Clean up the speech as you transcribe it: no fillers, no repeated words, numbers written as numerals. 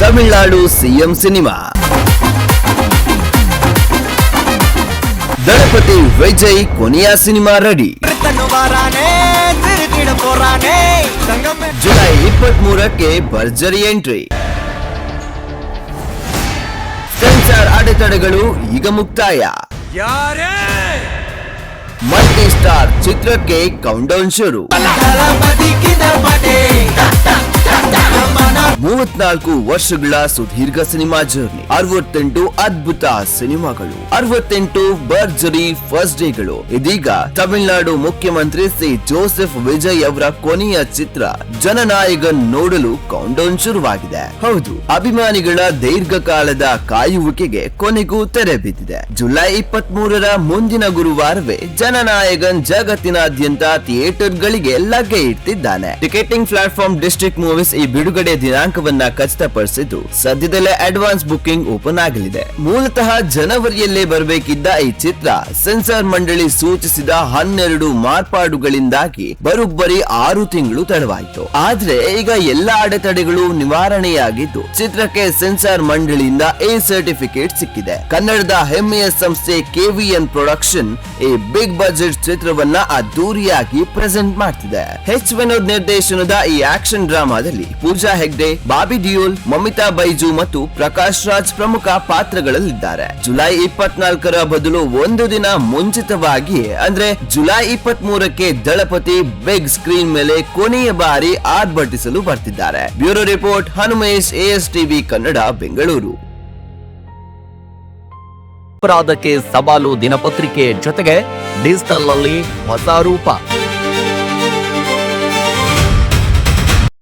Tamil Nadu CM cinema. Thalapathy Vijay ಕೊನೆಯ cinema ready. July 23ಕ್ಕೆ ಭರ್ಜರಿ entry. Sensor ಅಡೆತಡೆಗಳು ಈಗ ಮುಕ್ತಾಯ. ಮಲ್ಟಿ ಸ್ಟಾರ್ ಚಿತ್ರಕ್ಕೆ ಕೌಂಟ್ಡೌನ್ ಶುರು. 34 ವರ್ಷಗಳ ಸುದೀರ್ಘ ಸಿನಿಮಾ ಜರ್ನಿ, 68 ಅದ್ಭುತ ಸಿನಿಮಾಗಳು, 68 ಭರ್ಜರಿ ಫಸ್ಟ್ ಡೇಗಳು. ಇದೀಗ ತಮಿಳುನಾಡು ಮುಖ್ಯಮಂತ್ರಿ ಸಿ ಜೋಸೆಫ್ ವಿಜಯ್ ಅವರ ಕೊನೆಯ ಚಿತ್ರ ಜನನಾಯಕನ್ ನೋಡಲು ಕೌಂಟ್ಡೌನ್ ಶುರುವಾಗಿದೆ. ಹೌದು, ಅಭಿಮಾನಿಗಳ ದೀರ್ಘಕಾಲದ ಕಾಯುವಿಕೆಗೆ ಕೊನೆಗೂ ತೆರೆ ಬಿದ್ದಿದೆ. ಜುಲೈ 23ರ ಮುಂದಿನ ಗುರುವಾರವೇ ಜನನಾಯಕನ್ ಜಗತ್ತಿನಾದ್ಯಂತ ಥಿಯೇಟರ್ಗಳಿಗೆ ಲಗ್ಗೆ ಇಟ್ಟಿದ್ದಾನೆ. ಟಿಕೆಟಿಂಗ್ ಪ್ಲಾಟ್ಫಾರ್ಮ್ ಡಿಸ್ಟ್ರಿಕ್ಟ್ ಮೂವೀಸ್ ಈ ಬಿಡುಗಡೆ ದಿನಾಂಕವನ್ನ ಖಚಿತಪಡಿಸಿದ್ದು ಸದ್ಯದಲ್ಲೇ ಅಡ್ವಾನ್ಸ್ ಬುಕಿಂಗ್ ಓಪನ್ ಆಗಲಿದೆ. ಮೂಲತಃ ಜನವರಿಯಲ್ಲೇ ಬರಬೇಕಿದ್ದ ಈ ಚಿತ್ರ ಸೆನ್ಸಾರ್ ಮಂಡಳಿ ಸೂಚಿಸಿದ 12 ಮಾರ್ಪಾಡುಗಳಿಂದಾಗಿ ಬರೋಬ್ಬರಿ 6 ತಿಂಗಳು ತಡವಾಯಿತು. ಆದ್ರೆ ಈಗ ಎಲ್ಲಾ ಅಡೆತಡೆಗಳು ನಿವಾರಣೆಯಾಗಿದ್ದು ಚಿತ್ರಕ್ಕೆ ಸೆನ್ಸಾರ್ ಮಂಡಳಿಯಿಂದ ಎ ಸರ್ಟಿಫಿಕೇಟ್ ಸಿಕ್ಕಿದೆ. ಕನ್ನಡದ ಹೆಮ್ಮೆಯ ಸಂಸ್ಥೆ KVN ಪ್ರೊಡಕ್ಷನ್ ಈ ಬಿಗ್ ಬಜೆಟ್ ಚಿತ್ರವನ್ನ ಅದ್ದೂರಿಯಾಗಿ ಪ್ರೆಸೆಂಟ್ ಮಾಡ್ತಿದೆ. ಎಚ್ ವಿನೋದ್ ನಿರ್ದೇಶನದ ಈ ಆಕ್ಷನ್ ಡ್ರಾಮಾದಲ್ಲಿ ಪೂಜಾ ಹೆಗ್ಡೆ, ಬಾಬಿ ದಿಯೋಲ್, ಮಮಿತಾ ಬೈಜು ಮತ್ತು ಪ್ರಕಾಶ್ ರಾಜ್ ಪ್ರಮುಖ ಪಾತ್ರಗಳಲ್ಲಿದ್ದಾರೆ. ಜುಲೈ 24ರ ಬದಲು ಒಂದು ದಿನ ಮುಂಚಿತವಾಗಿ ಅಂದ್ರೆ ಜುಲೈ 23ಕ್ಕೆ ದಳಪತಿ ಬಿಗ್ ಸ್ಕ್ರೀನ್ ಮೇಲೆ ಕೊನೆಯ ಬಾರಿ ಆರ್ಭಟಿಸಲು ಬರ್ತಿದ್ದಾರೆ. Bureau report, Hanumesh, ASTV Kannada, Bengaluru. ಅಪರಾಧಕ್ಕೆ ಸವಾಲು ದಿನಪತ್ರಿಕೆ ಜೊತೆಗೆ ಡಿಜಿಟಲ್ ನಲ್ಲಿ ಹೊಸ ರೂಪ.